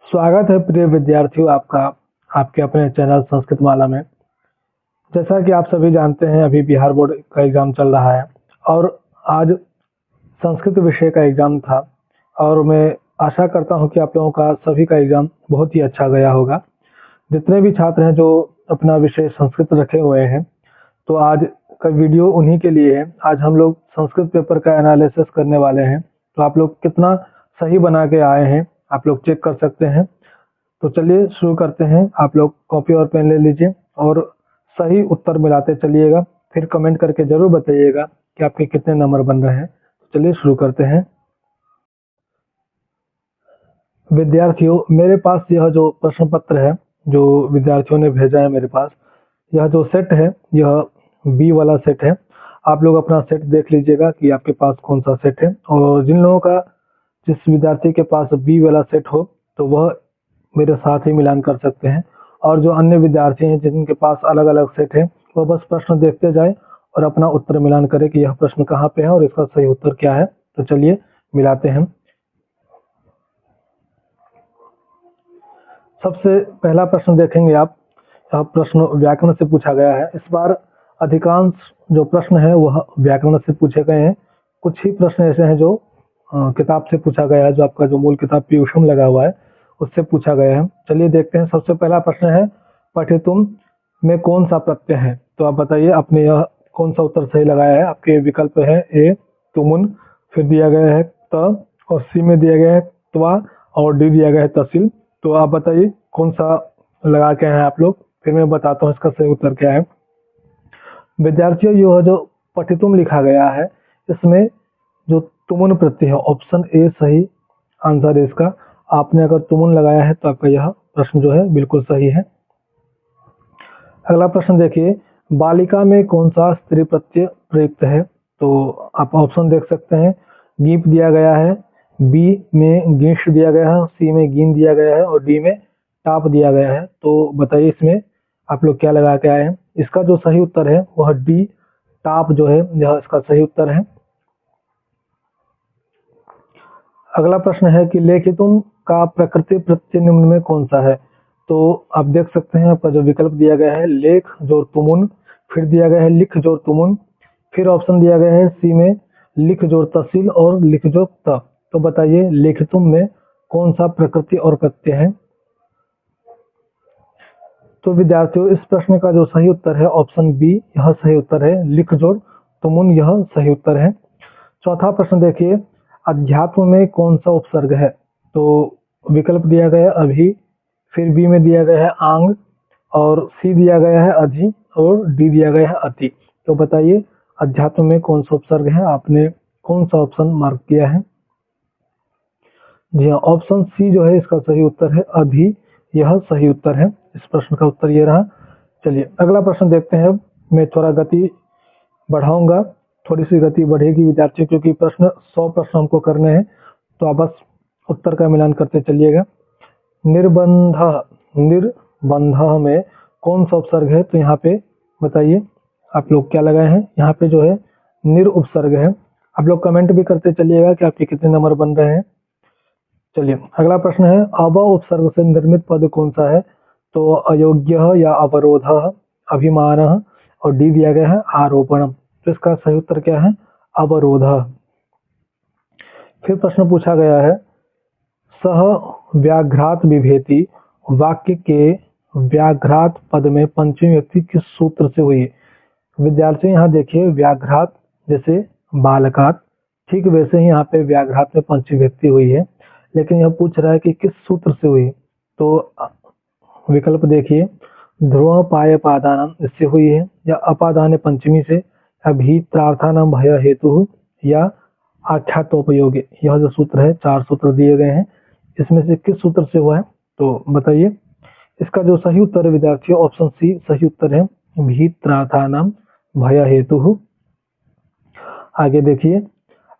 स्वागत है प्रिय विद्यार्थियों आपका आपके अपने चैनल संस्कृत माला में। जैसा कि आप सभी जानते हैं अभी बिहार बोर्ड का एग्जाम चल रहा है और आज संस्कृत विषय का एग्जाम था और मैं आशा करता हूं कि आप लोगों का सभी का एग्जाम बहुत ही अच्छा गया होगा। जितने भी छात्र हैं जो अपना विषय संस्कृत रखे हुए हैं तो आज का वीडियो उन्हीं के लिए है। आज हम लोग संस्कृत पेपर का एनालिसिस करने वाले हैं, तो आप लोग कितना सही बना के आए हैं आप लोग चेक कर सकते हैं। तो चलिए शुरू करते हैं। आप लोग कॉपी और पेन ले लीजिए और सही उत्तर मिलाते चलिएगा, फिर कमेंट करके जरूर बताइएगा कि आपके कितने नंबर बन रहे हैं। तो चलिए शुरू करते हैं। विद्यार्थियों, मेरे पास यह जो प्रश्न पत्र है जो विद्यार्थियों ने भेजा है मेरे पास, यह जो सेट है यह बी वाला सेट है। आप लोग अपना सेट देख लीजिएगा कि आपके पास कौन सा सेट है, और जिन लोगों का जिस विद्यार्थी के पास बी वाला सेट हो तो वह मेरे साथ ही मिलान कर सकते हैं, और जो अन्य विद्यार्थी हैं जिनके पास अलग अलग सेट है वह बस प्रश्न देखते जाए और अपना उत्तर मिलान करें कि यह प्रश्न कहाँ पे है और इसका सही उत्तर क्या है। तो चलिए मिलाते हैं। सबसे पहला प्रश्न देखेंगे आप। यह प्रश्न व्याकरण से पूछा गया है। इस बार अधिकांश जो प्रश्न है वह व्याकरण से पूछे गए हैं। कुछ ही प्रश्न ऐसे हैं जो किताब से पूछा गया है, जो आपका जो मूल किताब पीयूषम लगा हुआ है उससे पूछा गया है। चलिए देखते हैं। सबसे पहला प्रश्न है, पठितुम में कौन सा प्रत्यय है? तो आप बताइए आपने यह कौन सा उत्तर सही लगाया है। आपके विकल्प है ए तुमुन, फिर दिया गया है त, और सी में दिया गया है त्वा, और डी दिया गया है तहसील। तो आप बताइए कौन सा लगा के हैं आप लोग, फिर मैं बताता हूँ इसका सही उत्तर क्या है। विद्यार्थियों, यह जो पठितुम लिखा गया है इसमें जो तुमुन प्रत्यय है, ऑप्शन ए सही आंसर है इसका। आपने अगर तुमुन लगाया है तो आपका यह प्रश्न जो है बिल्कुल सही है। अगला प्रश्न देखिए, बालिका में कौन सा स्त्री प्रत्यय प्रयुक्त है? तो आप ऑप्शन देख सकते हैं। गीप दिया गया है, बी में गीश दिया गया है, सी में गीन दिया गया है, और डी में टाप दिया गया है। तो बताइए इसमें आप लोग क्या लगा के आए हैं। इसका जो सही उत्तर है वह डी टाप जो है यह इसका सही उत्तर है। अगला प्रश्न है कि लेखितुम का प्रकृति प्रत्यय निम्न में कौन सा है? तो आप देख सकते हैं आपका जो विकल्प दिया गया है लेख जोड़ तुमुन, फिर दिया गया है लिख जोड़ तुमुन, फिर ऑप्शन दिया गया है सी में लिख जोड़ तहसील और लिख जोड़ त। तो बताइए लेखितुम में कौन सा प्रकृति और प्रत्यय है? तो विद्यार्थियों, इस प्रश्न का जो सही उत्तर है ऑप्शन बी यह सही उत्तर है, लिख जोड़ तुमुन यह सही उत्तर है। चौथा प्रश्न देखिए, अध्यात्म में कौन सा उपसर्ग है? तो विकल्प दिया गया है अभी, फिर बी में दिया गया है आंग, और सी दिया गया है अधि, और डी दिया गया है अति। तो बताइए अध्यात्म में कौन सा उपसर्ग है? आपने कौन सा ऑप्शन मार्क किया है? जी हाँ, ऑप्शन सी जो है इसका सही उत्तर है, अधि यह सही उत्तर है। इस प्रश्न का उत्तर ये रहा। चलिए अगला प्रश्न देखते हैं। मैं थोड़ा गति बढ़ाऊंगा, थोड़ी सी गति बढ़ेगी विद्यार्थियों, क्योंकि प्रश्न 100 प्रश्न हमको करने हैं, तो आप बस उत्तर का मिलान करते चलिएगा। निर्बंध, निर्बंध में कौन सा उपसर्ग है? तो यहाँ पे बताइए आप लोग क्या लगाए हैं। यहाँ पे जो है निर उपसर्ग है। आप लोग कमेंट भी करते चलिएगा कि आपके कितने नंबर बन रहे हैं। चलिए अगला प्रश्न है, अव उपसर्ग से निर्मित पद कौन सा है? तो अयोग्य या अवरोध, अभिमान, और डी दिया गया है आरोपण। तो इसका सही उत्तर क्या है? अवरोध। फिर प्रश्न पूछा गया है, सह व्याघ्रात विभेति वाक्य के व्याघ्रात पद में पंचमी व्यक्ति किस सूत्र से हुई? विद्यार्थी यहाँ देखिए, व्याघ्रात जैसे बालकात, ठीक वैसे ही यहाँ पे व्याघ्रात में पंचमी व्यक्ति हुई है, लेकिन यह पूछ रहा है कि किस सूत्र से हुई। तो विकल्प देखिए, ध्रुव पाय पादान इससे हुई है, या अपादान पंचमी से, अभित्रार्थानाम भय हेतु, या आख्यातोपयोगी। यह जो सूत्र है 4 सूत्र दिए गए हैं, इसमें से किस सूत्र से हुआ है? तो बताइए। इसका जो सही उत्तर है विद्यार्थियों ऑप्शन सी सही उत्तर है, भीत्रार्थानाम भय हेतु। आगे देखिए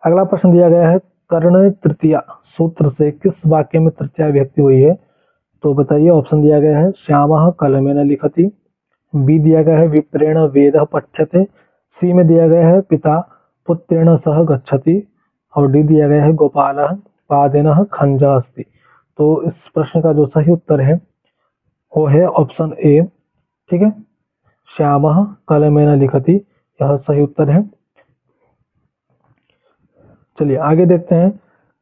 अगला प्रश्न दिया गया है, कर्ण तृतीया सूत्र से किस वाक्य में तृतीया विभक्ति हुई है? तो बताइए। ऑप्शन दिया गया है श्यामः कलमेन लिखति, बी दिया गया है विप्रेण वेदः पठ्यते, सी में दिया गया है पिता पुत्रेण सह गच्छति, और डी दिया गया है गोपालः पादेनः खंजः अस्ति। तो इस प्रश्न का जो सही उत्तर है वो है ऑप्शन ए। ठीक है, श्यामः कलमेन लिखति, यह सही उत्तर है। चलिए आगे देखते हैं,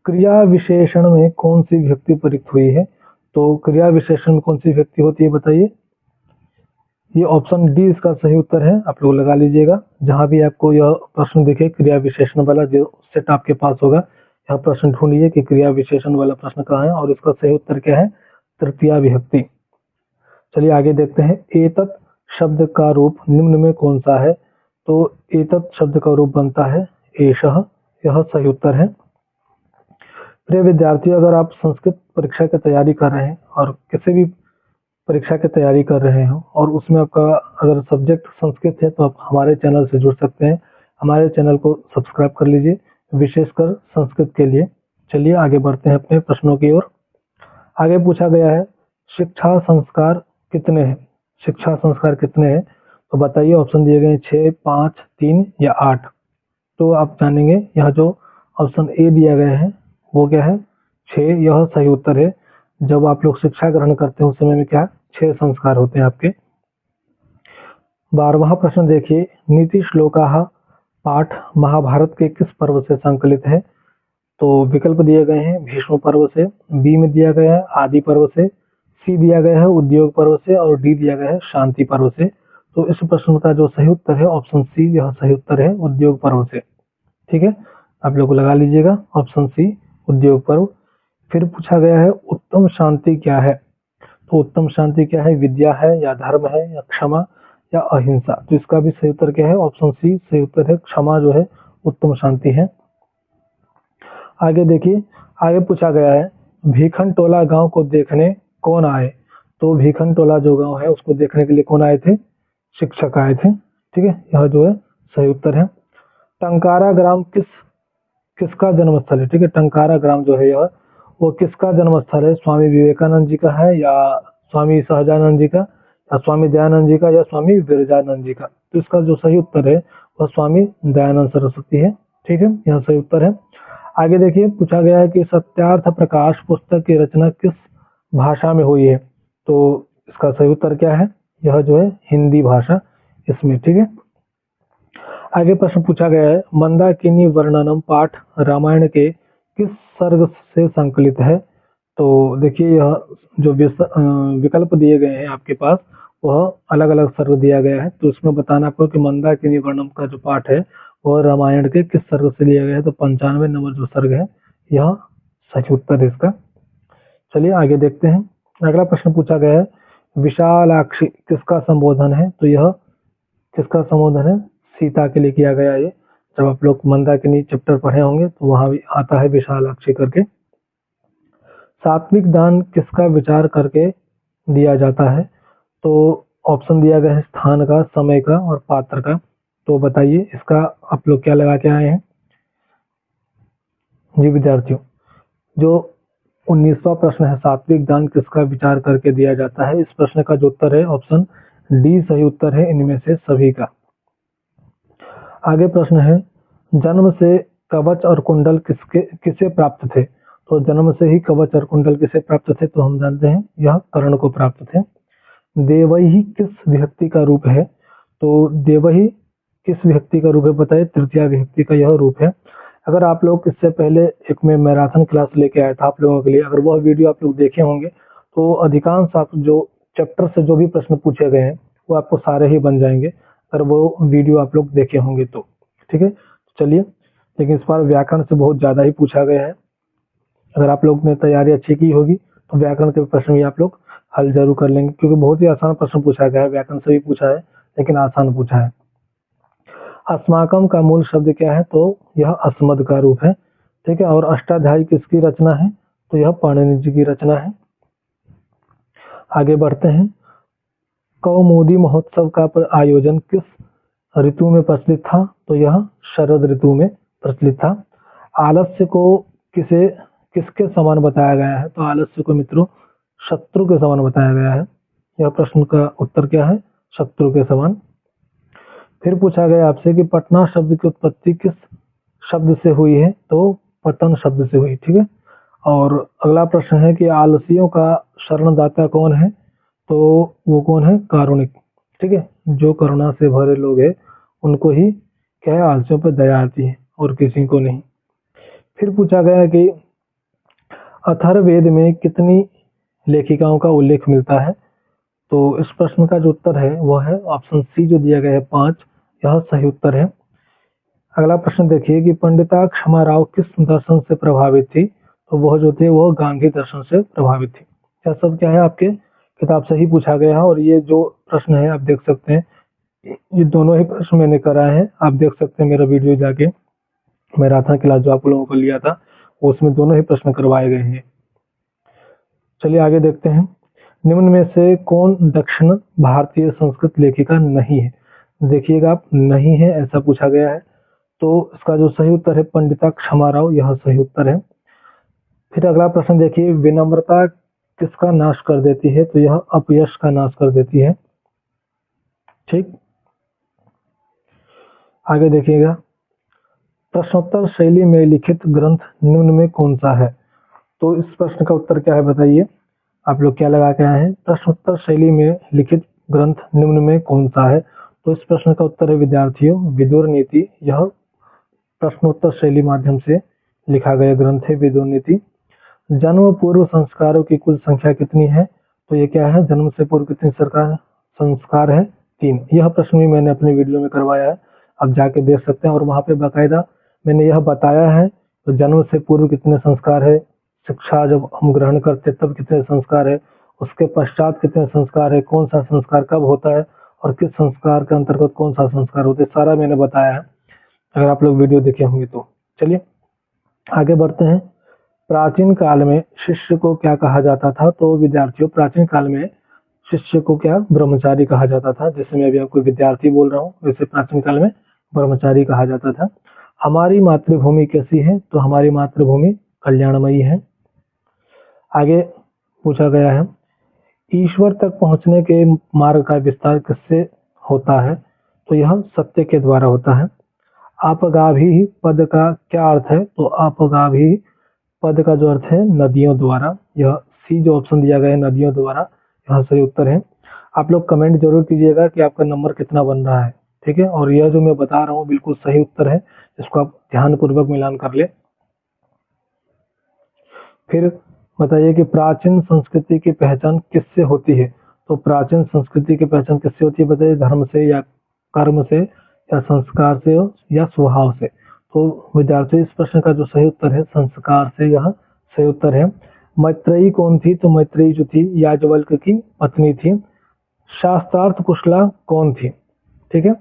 क्रिया विशेषण में कौन सी विभक्ति प्रयुक्त हुई है। तो क्रिया विशेषण में कौन सी विभक्ति होती है बताइए। ये ऑप्शन डी इसका सही उत्तर है, आप लोग लगा लीजिएगा। जहां भी आपको यह प्रश्न दिखे क्रिया विशेषण वाला जो सेट आपके पास होगा, यह प्रश्न ढूंढिए कि क्रिया विशेषण वाला प्रश्न कहाँ है और इसका सही उत्तर क्या है, तृतीया विभक्ति। चलिए आगे देखते हैं, एतत् शब्द का रूप निम्न में कौन सा है। तो एतत् शब्द का रूप बनता है एषः, यह सही उत्तर है। प्रिय विद्यार्थियों, अगर आप संस्कृत परीक्षा की तैयारी कर रहे हैं और किसी भी परीक्षा की तैयारी कर रहे हो और उसमें आपका अगर सब्जेक्ट संस्कृत है तो आप हमारे चैनल से जुड़ सकते हैं। हमारे चैनल को सब्सक्राइब कर लीजिए, विशेषकर संस्कृत के लिए। चलिए आगे बढ़ते हैं अपने प्रश्नों की ओर। आगे पूछा गया है, शिक्षा संस्कार कितने हैं। शिक्षा संस्कार कितने हैं तो बताइए। ऑप्शन दिए गए 6, 5, 3 या 8। तो आप जानेंगे यहाँ जो ऑप्शन ए दिया गया है वो क्या है, 6, यह सही उत्तर है। जब आप लोग शिक्षा ग्रहण करते हैं उस समय में क्या 6 संस्कार होते हैं आपके। 12वां प्रश्न देखिए, नीति श्लोकाः पाठ महाभारत के किस पर्व से संकलित है। तो विकल्प दिए गए हैं भीष्म पर्व से, बी में दिया गया है आदि पर्व से, सी दिया गया है उद्योग पर्व से और डी दिया गया है शांति पर्व से। तो इस प्रश्न का जो सही उत्तर है ऑप्शन सी, यह सही उत्तर है उद्योग पर्व से। ठीक है, आप लोग लगा लीजिएगा ऑप्शन सी उद्योग पर्व। फिर पूछा गया है उत्तम शांति क्या है। तो उत्तम शांति क्या है, विद्या है या धर्म है या क्षमा या अहिंसा। तो इसका भी सही उत्तर क्या है, ऑप्शन सी सही उत्तर है, क्षमा जो है उत्तम शांति है। आगे देखिए, आगे पूछा गया है, भीखन टोला गांव को देखने कौन आए। तो भीखन टोला जो गांव है उसको देखने के लिए कौन आए थे, शिक्षक आए थे। ठीक है, यह जो है सही उत्तर है। टंकारा ग्राम किसका जन्म स्थल है। ठीक है, टंकारा ग्राम जो है यह वो किसका जन्म स्थल है, स्वामी विवेकानंद जी का है या स्वामी सहजानंद जी का या स्वामी दयानंद जी का या स्वामी विरजानंद जी का। तो इसका जो सही उत्तर है वह स्वामी दयानंद सरस्वती है। ठीक है, यह सही उत्तर है। आगे देखिए, पूछा गया है कि सत्यार्थ प्रकाश पुस्तक की रचना किस भाषा में हुई है। तो इसका सही उत्तर क्या है, यह जो है हिंदी भाषा इसमें। ठीक है, आगे प्रश्न पूछा गया है, मंदाकिनी वर्णनम पाठ रामायण के किस सर्ग से संकलित है। तो देखिए, यह जो विकल्प दिए गए हैं आपके पास वह अलग अलग सर्ग दिया गया है। तो उसमें बताना आपको कि मंदाकिनी वर्णनम का जो पाठ है वह रामायण के किस सर्ग से लिया गया है। तो 95 नंबर जो सर्ग है यह सही उत्तर है इसका। चलिए आगे देखते हैं, अगला प्रश्न पूछा गया है, विशालाक्षी किसका संबोधन है। तो यह किसका संबोधन है, सीता के लिए किया गया। ये जब आप लोग मंदाकिनी चैप्टर पढ़े होंगे तो वहां भी आता है विशालाक्षी करके। सात्विक दान किसका विचार करके दिया जाता है। तो ऑप्शन दिया गया है स्थान का, समय का और पात्र का। तो बताइए इसका आप लोग क्या लगा के आए हैं। जी विद्यार्थियों, जो 19वां प्रश्न है, सात्विक दान किसका विचार करके दिया जाता है, इस प्रश्न का जो उत्तर है ऑप्शन डी सही उत्तर है इनमें से सभी का। आगे प्रश्न है, जन्म से कवच और कुंडल किसे प्राप्त थे। तो जन्म से ही कवच और कुंडल किसे प्राप्त थे। तो हम जानते हैं यह कर्ण को प्राप्त थे। देवही किस विभक्ति का रूप है। तो देवही किस विभक्ति का रूप है बताइए, तृतीया विभक्ति का यह रूप है। अगर आप लोग इससे पहले एक में मैराथन क्लास लेके आया था आप लोगों के लिए, अगर वह वीडियो आप लोग देखे होंगे तो अधिकांश आप जो चैप्टर से जो भी प्रश्न पूछे गए हैं वो आपको सारे ही बन जाएंगे अगर वो वीडियो आप लोग देखे होंगे तो। ठीक है, चलिए, लेकिन इस बार व्याकरण से बहुत ज्यादा ही पूछा गया है। अगर आप लोग ने तैयारी अच्छी की होगी तो व्याकरण के प्रश्न भी आप लोग हल जरूर कर लेंगे, क्योंकि बहुत ही आसान प्रश्न पूछा गया है, व्याकरण से भी पूछा है लेकिन आसान पूछा है। अस्माकम का मूल शब्द क्या है। तो यह अस्मद का रूप है। ठीक है, और अष्टाध्यायी किसकी रचना है। तो यह पाणिनि जी की रचना है। आगे बढ़ते हैं, कौमुदी महोत्सव का आयोजन किस ऋतु में प्रचलित था। तो यह शरद ऋतु में प्रचलित था। आलस्य को किसके समान बताया गया है। तो आलस्य को मित्रों शत्रु के समान बताया गया है। यह प्रश्न का उत्तर क्या है, शत्रु के समान। फिर पूछा गया आपसे कि पटना शब्द की उत्पत्ति किस शब्द से हुई है। तो पतन शब्द से हुई। ठीक है, और अगला प्रश्न है कि आलसियों का शरणदाता कौन है? तो वो कौन है? कारुणिक। ठीक है, जो करुणा से भरे लोग हैं उनको ही क्या है, आलसियों पर दया आती है और किसी को नहीं। फिर पूछा गया कि अथर्ववेद में कितनी लेखिकाओं का उल्लेख मिलता है? तो इस प्रश्न का जो उत्तर है वह है ऑप्शन सी जो दिया गया है 5, यह सही उत्तर है। अगला प्रश्न देखिए कि पंडिता क्षमा राव किस दर्शन से प्रभावित थी? तो वह जो थे वह गांधी दर्शन से प्रभावित थी। यह सब क्या है, आपके किताब से ही पूछा गया है। और ये जो प्रश्न है आप देख सकते हैं, ये दोनों ही प्रश्न मैंने कराए हैं। आप देख सकते हैं मेरा वीडियो जाके, मैराथन क्लास जो आप लोगों को लिया था उसमें दोनों ही प्रश्न करवाए गए हैं। चलिए आगे देखते हैं। निम्न में से कौन दक्षिण भारतीय संस्कृत लेखिका नहीं है? देखिएगा आप, नहीं है ऐसा पूछा गया है, तो इसका जो सही उत्तर है पंडिता क्षमा राव, यह सही उत्तर है। फिर अगला प्रश्न देखिए, विनम्रता किसका नाश कर देती है? तो यह अपयश का नाश कर देती है। ठीक, आगे देखिएगा, प्रश्नोत्तर शैली में लिखित ग्रंथ निम्न में कौन सा है? तो इस प्रश्न का उत्तर क्या है बताइए, आप लोग क्या लगा के आए हैं? प्रश्नोत्तर शैली में लिखित ग्रंथ निम्न में कौन सा है? तो इस प्रश्न का उत्तर है विद्यार्थियों विदुर नीति। यह प्रश्नोत्तर शैली माध्यम से लिखा गया ग्रंथ है विदुर नीति। जन्म पूर्व संस्कारों की कुल संख्या कितनी है? तो ये क्या है, जन्म से पूर्व कितने संस्कार है? 3। यह प्रश्न भी मैंने अपने वीडियो में करवाया है, आप जाके देख सकते हैं। और वहां पे बाकायदा मैंने यह बताया है तो जन्म से पूर्व कितने संस्कार है, शिक्षा जब हम ग्रहण करते तब कितने संस्कार है, उसके पश्चात कितने संस्कार है, कौन सा संस्कार कब होता है और किस संस्कार के अंतर्गत कौन सा संस्कार होता है, सारा मैंने बताया है अगर आप लोग वीडियो देखे होंगे तो। चलिए आगे बढ़ते हैं। प्राचीन काल में शिष्य को क्या कहा जाता था? तो विद्यार्थियों प्राचीन काल में शिष्य को क्या, ब्रह्मचारी कहा जाता था। जैसे मैं अभी आपको विद्यार्थी बोल रहा हूँ वैसे प्राचीन काल में ब्रह्मचारी कहा जाता था। हमारी मातृभूमि कैसी है? तो हमारी मातृभूमि कल्याणमयी है। आगे पूछा गया है, ईश्वर तक पहुंचने के मार्ग का विस्तार किससे होता है? तो यह सत्य के द्वारा होता है। अपगाभी पद का क्या अर्थ है? तो अपगाभी पद का जो अर्थ है नदियों द्वारा। यह सी जो ऑप्शन दिया गया है नदियों द्वारा, यह सही उत्तर है। आप लोग कमेंट जरूर कीजिएगा कि आपका नंबर कितना बन रहा है। ठीक है, और यह जो मैं बता रहा हूँ बिल्कुल सही उत्तर है, इसको आप ध्यान पूर्वक मिलान कर ले। फिर बताइए कि प्राचीन संस्कृति की पहचान किससे होती है? तो प्राचीन संस्कृति की पहचान किससे होती है बताइए, धर्म से या कर्म से या संस्कार से या स्वभाव से? तो विद्यार्थी इस प्रश्न का जो सही उत्तर है संस्कार से, यह सही उत्तर है। मैत्रेयी कौन थी? तो मैत्रेयी जो थी याज्ञवल्क्य की पत्नी थी। शास्त्रार्थ कुशला कौन थी? ठीक है,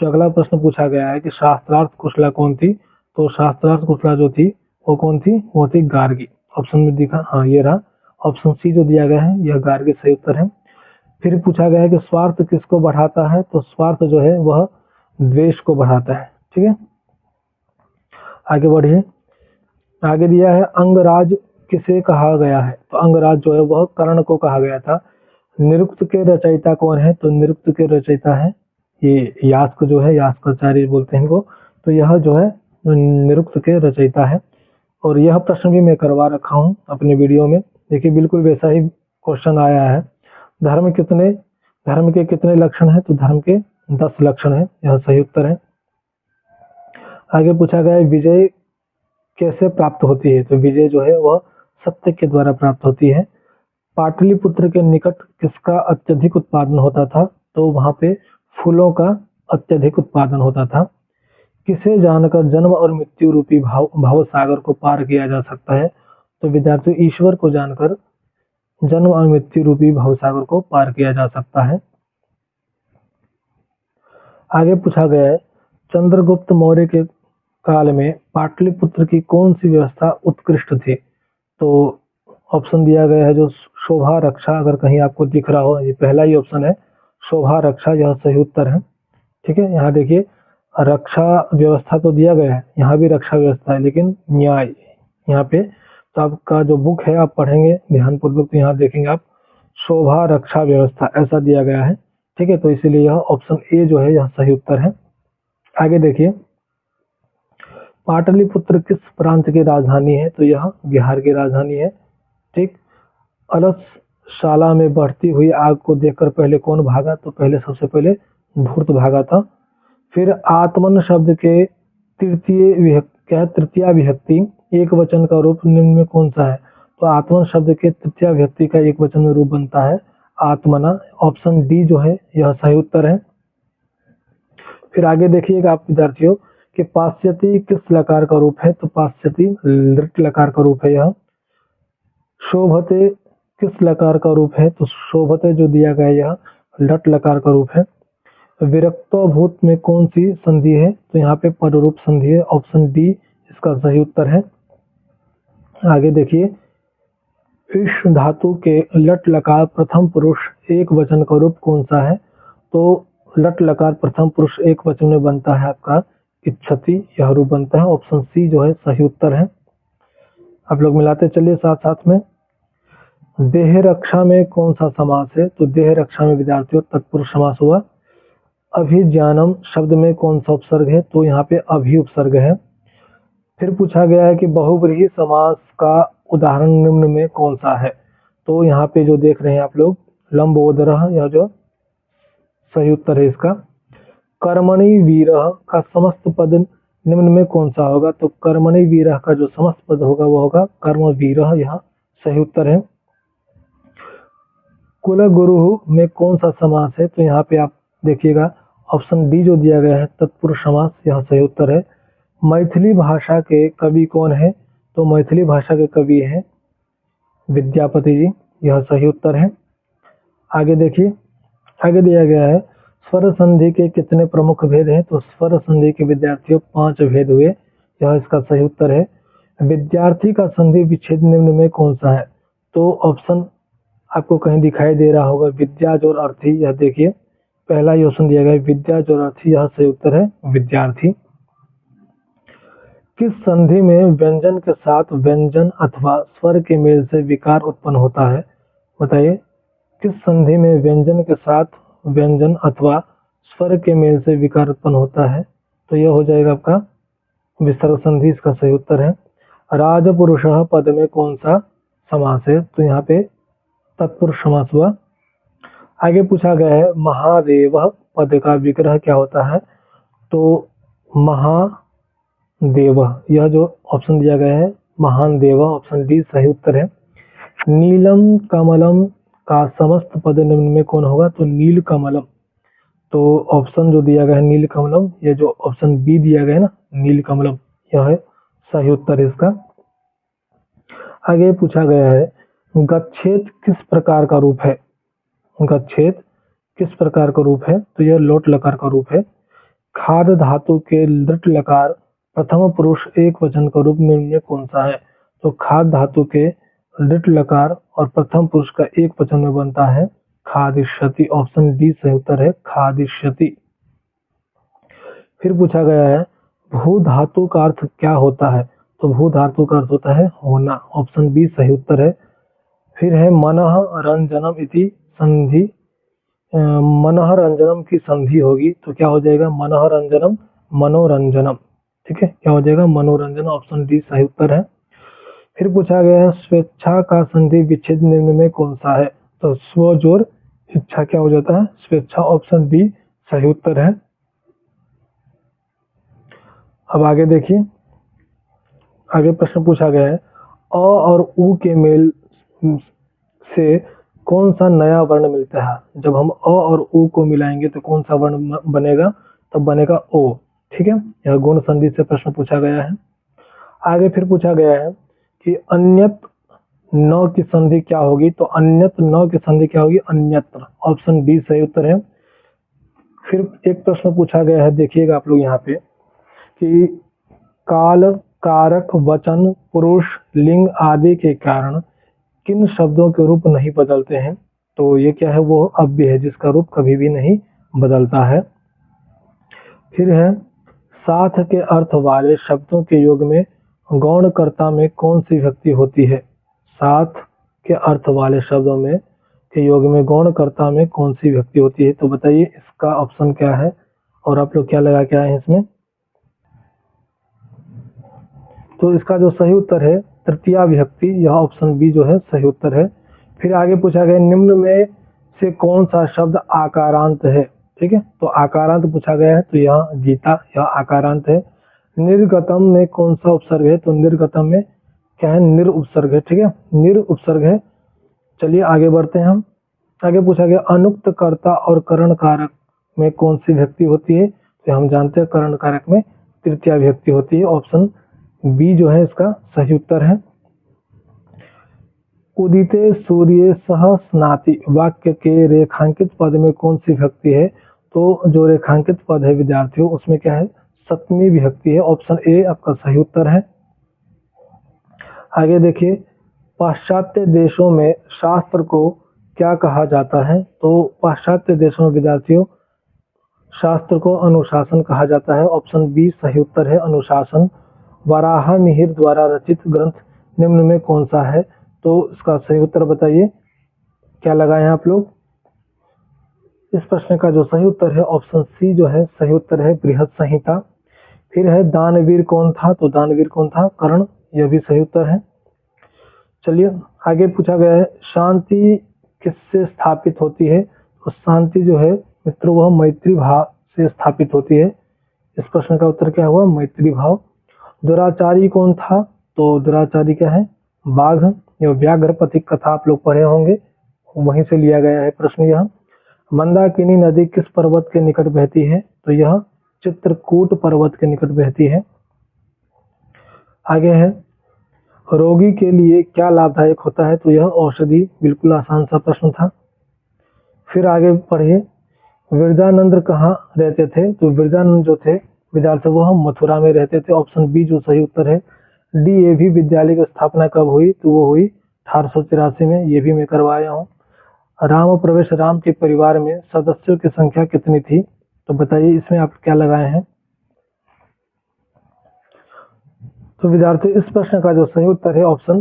जो अगला प्रश्न पूछा गया है कि शास्त्रार्थ कुशला कौन थी? तो शास्त्रार्थ कुशला जो थी वो कौन थी? वो थी गार्गी। ऑप्शन में दिखा, हाँ ये रहा ऑप्शन सी जो दिया गया है, यह गार्गी सही उत्तर है। फिर पूछा गया है कि स्वार्थ किसको बढ़ाता है? तो स्वार्थ जो है वह द्वेष को बढ़ाता है। ठीक है, आगे बढ़िए। आगे दिया है अंगराज किसे कहा गया है? तो अंगराज जो है वह कर्ण को कहा गया था। निरुक्त के रचयिता कौन है? तो निरुक्त के रचयिता है ये यास्क जो है, यास्काचार्य बोलते हैं इनको। तो यह जो है निरुक्त के रचयिता है। और यह प्रश्न भी मैं करवा रखा हूँ अपने वीडियो में, देखिए बिल्कुल वैसा ही क्वेश्चन आया है। धर्म के कितने लक्षण है? तो धर्म के 10 लक्षण है, यह सही उत्तर है। आगे पूछा गया है विजय कैसे प्राप्त होती है? तो विजय जो है वह सत्य के द्वारा प्राप्त होती है। पाटलिपुत्र के निकट किसका अत्यधिक उत्पादन होता था? तो वहां पे फूलों का अत्यधिक उत्पादन होता था। किसे जानकर जन्म और मृत्यु रूपी भव सागर को पार किया जा सकता है? तो विद्यार्थियों ईश्वर को जानकर जन्म और मृत्यु रूपी भव सागर को पार किया जा सकता है। आगे पूछा गया है चंद्रगुप्त मौर्य के काल में पाटलिपुत्र की कौन सी व्यवस्था उत्कृष्ट थी? तो ऑप्शन दिया गया है जो शोभा रक्षा, अगर कहीं आपको दिख रहा हो ये पहला ही ऑप्शन है शोभा रक्षा, यह सही उत्तर है। ठीक है, यहाँ देखिए रक्षा व्यवस्था तो दिया गया है, यहाँ भी रक्षा व्यवस्था है लेकिन न्याय यहाँ पे, तो आपका जो बुक है आप पढ़ेंगे ध्यान पूर्वक तो यहाँ देखेंगे आप शोभा रक्षा व्यवस्था ऐसा दिया गया है। ठीक है, तो इसीलिए यह ऑप्शन ए जो है यह सही उत्तर है। आगे देखिए पाटलिपुत्र किस प्रांत की राजधानी है? तो यह बिहार की राजधानी है। ठीक। अलसशाला में बढ़ती हुई आग को देखकर पहले कौन भागा? तो पहले सबसे पहले धूर्त भागा था। फिर आत्मन शब्द के तृतीया विभक्ति एक वचन का रूप निम्न में कौन सा है? तो आत्मन शब्द के तृतीया विभक्ति का एक वचन में रूप बनता है आत्मना। ऑप्शन डी जो है यह सही उत्तर है। फिर आगे देखिएगा आप विद्यार्थियों कि पाश्चाती किस लकार का रूप है? तो पाश्चाती लृट लकार का रूप है यह। शोभते किस लकार का रूप है? तो शोभते जो दिया गया यह लट लकार का रूप है। विरक्तो भूत में कौन सी संधि है? तो यहाँ पे पररूप संधि है। ऑप्शन डी इसका सही उत्तर है। आगे देखिए, इस धातु के लट लकार प्रथम पुरुष एक वचन का रूप कौन सा है? तो लट लकार प्रथम पुरुष एक वचन में बनता है आपका इच्छति, यह रूप बनता है। ऑप्शन सी जो है सही उत्तर है। आप लोग मिलाते चलिए साथ साथ में। देह रक्षा में कौन सा समास है? तो देह रक्षा में विद्यार्थियों तत्पुरुष समास हुआ। अभिज्ञानम शब्द में कौन सा उपसर्ग है? तो यहाँ पे अभि उपसर्ग है। फिर पूछा गया है कि बहुव्रीहि समास का उदाहरण निम्न में कौन सा है? तो यहाँ पे जो देख रहे हैं आप लोग लंबोदरः, यह जो सही उत्तर है इसका। कर्मणि वीरः का समस्त पद निम्न में कौन सा होगा? तो कर्मणि वीरः का जो समस्त पद होगा वह होगा कर्म वीरः, यह सही उत्तर है। कुल गुरु में कौन सा समास है? तो यहाँ पे आप देखिएगा ऑप्शन डी जो दिया गया है तत्पुरुष समास, यह सही उत्तर है। मैथिली भाषा के कवि कौन है? तो मैथिली भाषा के कवि हैं विद्यापति जी, यह सही उत्तर है। आगे देखिए, आगे दिया गया है स्वर संधि के कितने प्रमुख भेद हैं? तो स्वर संधि के विद्यार्थियों 5 भेद हुए, यह इसका सही उत्तर है। विद्यार्थी का संधि विच्छेद निम्न में कौन सा है? तो ऑप्शन आपको कहीं दिखाई दे रहा होगा विद्याज और अर्थी, यह देखिए पहला ही ऑप्शन दिया गया है विद्याज और अर्थी, यह सही उत्तर है विद्यार्थी। किस संधि में व्यंजन के साथ व्यंजन अथवा स्वर के मेल से विकार उत्पन्न होता है? बताइए, किस संधि में व्यंजन के साथ व्यंजन अथवा स्वर के मेल से विकार उत्पन्न होता है? तो यह हो जाएगा आपका विसर्ग संधि, इसका सही उत्तर है। राजपुरुषः पद में कौन सा समास है? तो यहाँ पे तत्पुरुष समास हुआ। आगे पूछा गया है महादेव पद का विग्रह क्या होता है? तो महादेव, यह जो ऑप्शन दिया गया है महान देव, ऑप्शन डी सही उत्तर है। नीलम कमलम का समस्त पद निम्न में कौन होगा? तो नील कमलम, तो ऑप्शन जो दिया गया है नील कमलम, ये जो ऑप्शन बी दिया गया है ना नील कमलम, यह है सही उत्तर इसका। आगे पूछा गया है गच्छेद किस प्रकार का रूप है? गच्छेद किस प्रकार का रूप है? तो यह लोट लकार का रूप है। खाद धातु के लृट लकार प्रथम पुरुष एक वचन का रूप निम्न में कौन सा है? तो खाद धातु के लृट लकार और प्रथम पुरुष का एक वचन में बनता है खादिष्यति, ऑप्शन डी सही उत्तर है खादिष्यति। फिर पूछा गया है भू धातु का अर्थ क्या होता है? तो भू धातु का अर्थ होता है होना, ऑप्शन बी सही उत्तर है। फिर है मनः रंजनम इति संधि, मनः रंजनम की संधि होगी तो क्या हो जाएगा? मनः रंजनम मनोरंजनम, ठीक है, क्या हो जाएगा? मनोरंजन, ऑप्शन डी सही उत्तर है। फिर पूछा गया है स्वेच्छा का संधि विच्छेद निम्न में कौन सा है? तो स्व जोर इच्छा क्या हो जाता है? स्वेच्छा, ऑप्शन बी सही उत्तर है। अब आगे देखिए, आगे प्रश्न पूछा गया है अ और उ के मेल से कौन सा नया वर्ण मिलता है? जब हम अ और उ को मिलाएंगे तो कौन सा वर्ण बनेगा? तो बनेगा ओ, ठीक है, यह गुण संधि से प्रश्न पूछा गया है। आगे फिर पूछा गया है कि अन्यत न की संधि क्या होगी? तो अन्यत न की संधि क्या होगी? अन्यत्र, ऑप्शन डी सही उत्तर है। फिर एक प्रश्न पूछा गया है, देखिएगा आप लोग यहाँ पे कि काल कारक वचन पुरुष लिंग आदि के कारण किन शब्दों के रूप नहीं बदलते हैं? तो ये क्या है? वो अव्यय है जिसका रूप कभी भी नहीं बदलता है। फिर है साथ के अर्थ वाले शब्दों के योग में गौणकर्ता में कौन सी विभक्ति होती है? साथ के अर्थ वाले शब्दों में के योग में गौणकर्ता में कौन सी विभक्ति होती है? तो बताइए इसका ऑप्शन क्या है और आप लोग क्या लगा के आए हैं इसमें? तो इसका जो सही उत्तर है तृतीया विभक्ति, यह ऑप्शन बी जो है सही उत्तर है। फिर आगे पूछा गया निम्न में से कौन सा शब्द आकारांत है। ठीक है, तो आकारांत पूछा गया है, तो यह गीता, यह आकारांत है। निर्गतम में कौन सा उपसर्ग है, तो निर्गतम में क्या है, निर उपसर्ग है। ठीक है, निर उपसर्ग है। चलिए आगे बढ़ते हैं हम। आगे पूछा गया अनुक्त कर्ता और करण कारक में कौन सी विभक्ति होती है, तो हम जानते हैं करण कारक में तृतीया विभक्ति होती है। ऑप्शन बी जो है इसका सही उत्तर है। उदिते सूर्य सह स्नाति वाक्य के रेखांकित पद में कौन सी विभक्ति है, तो जो रेखांकित पद है विद्यार्थियों उसमें क्या है, सप्तमी विभक्ति है। ऑप्शन ए आपका सही उत्तर है। आगे देखिए, पाश्चात्य देशों में शास्त्र को क्या कहा जाता है, तो पाश्चात्य देशों में विद्यार्थियों शास्त्र को अनुशासन कहा जाता है। ऑप्शन बी सही उत्तर है, अनुशासन। वराह मिहिर द्वारा रचित ग्रंथ निम्न में कौन सा है, तो इसका सही उत्तर बताइए, क्या लगाए हैं आप लोग। इस प्रश्न का जो सही उत्तर है ऑप्शन सी जो है सही उत्तर है, बृहद संहिता। फिर है दानवीर कौन था, तो दानवीर कौन था, कर्ण, यह भी सही उत्तर है। चलिए आगे पूछा गया है शांति किससे स्थापित होती है, तो शांति जो है मित्रों वह मैत्री भाव से स्थापित होती है। इस प्रश्न का उत्तर क्या हुआ, मैत्री भाव। दुराचारी कौन था, तो दुराचारी क्या है, बाघ। यह व्याघ्रपति कथा आप लोग पढ़े होंगे, वहीं से लिया गया है प्रश्न यह। मंदाकिनी नदी किस पर्वत के निकट बहती है, तो यह चित्रकूट पर्वत के निकट बहती है। आगे है रोगी के लिए क्या लाभदायक होता है, तो यह औषधि, बिल्कुल आसान सा प्रश्न था। फिर आगे पढ़िए, विरजानंद कहाँ रहते थे, तो विरजानंद जो थे विद्यार्थी वह मथुरा में रहते थे। ऑप्शन बी जो सही उत्तर है। डीएवी विद्यालय की स्थापना कब हुई, तो वो हुई 1883 में, ये भी मैं करवाया हूँ। राम प्रवेश राम के परिवार में सदस्यों की संख्या कितनी थी, तो बताइए इसमें आप क्या लगाए हैं। तो विद्यार्थी इस प्रश्न का जो सही उत्तर है ऑप्शन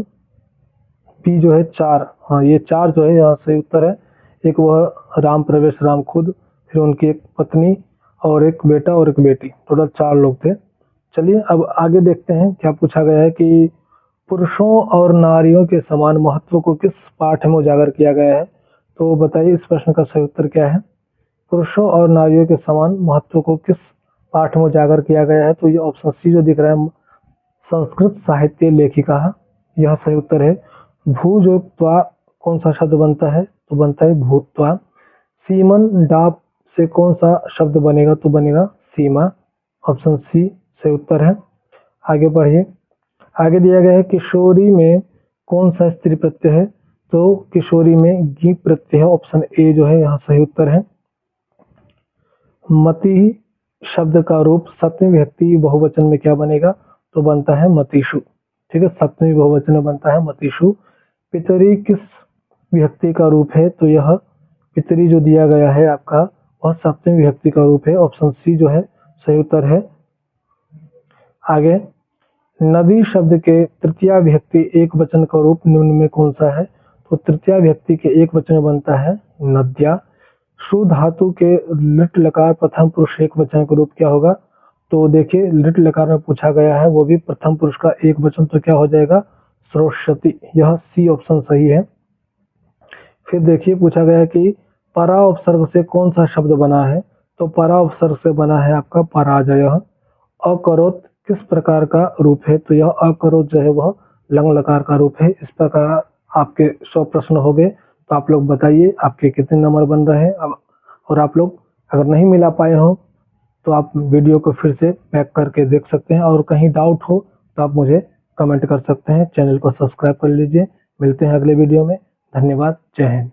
बी जो है 4। हाँ, ये 4 जो है यहाँ सही उत्तर है। एक वह राम प्रवेश राम खुद, फिर उनकी एक पत्नी और एक बेटा और एक बेटी, टोटल 4 लोग थे। चलिए अब आगे देखते हैं क्या पूछा गया है कि पुरुषों और नारियों के समान महत्व को किस पाठ में उजागर किया गया है, तो बताइए इस प्रश्न का सही उत्तर क्या है। पुरुषों और नारियों के समान महत्व को किस पाठ में उजागर किया गया है, तो ये ऑप्शन सी जो दिख रहा है, संस्कृत साहित्य लेखिका, यह सही उत्तर है। भूजोक्त्वा कौन सा शब्द बनता है, तो बनता है भूत्वा। सीमन डाप से कौन सा शब्द बनेगा, तो बनेगा सीमा। ऑप्शन सी सही उत्तर है। आगे बढ़िए, आगे दिया गया है किशोरी में कौन सा स्त्री प्रत्यय है, तो किशोरी में गी प्रत्यय है। ऑप्शन ए जो है यहाँ सही उत्तर है। मति शब्द का रूप सप्तमी विभक्ति बहुवचन में क्या बनेगा, तो बनता है मतीषु। ठीक है, सप्तमी बहुवचन में बनता है मतीषु। पितरी किस विभक्ति का रूप है, तो यह पितरी जो दिया गया है आपका वह सप्तमी विभक्ति का रूप है। ऑप्शन सी जो है सही उत्तर है। आगे, नदी शब्द के तृतीया विभक्ति एक वचन का रूप निम्न में कौन सा है, तो तृतीया विभक्ति के एक वचन में बनता है नद्या। शु धातु के लिट लकार प्रथम पुरुष एक वचन का रूप क्या होगा, तो देखिए लिट लकार में पूछा गया है वो भी प्रथम पुरुष का एक वचन, तो क्या हो जाएगा, श्रोष्यति। यह सी ऑप्शन सही है। फिर देखिए पूछा गया कि परा उपसर्ग से कौन सा शब्द बना है, तो परा उपसर्ग से बना है आपका पराजय। अकरोत किस प्रकार का रूप है, तो यह अकरोत जो है वह लंग लकार का रूप है। इस प्रकार आपके 100 प्रश्न हो गए। तो आप लोग बताइए आपके कितने नंबर बन रहे हैं। अब और आप लोग अगर नहीं मिला पाए हो तो आप वीडियो को फिर से बैक करके देख सकते हैं, और कहीं डाउट हो तो आप मुझे कमेंट कर सकते हैं। चैनल को सब्सक्राइब कर लीजिए। मिलते हैं अगले वीडियो में। धन्यवाद। जय हिंद।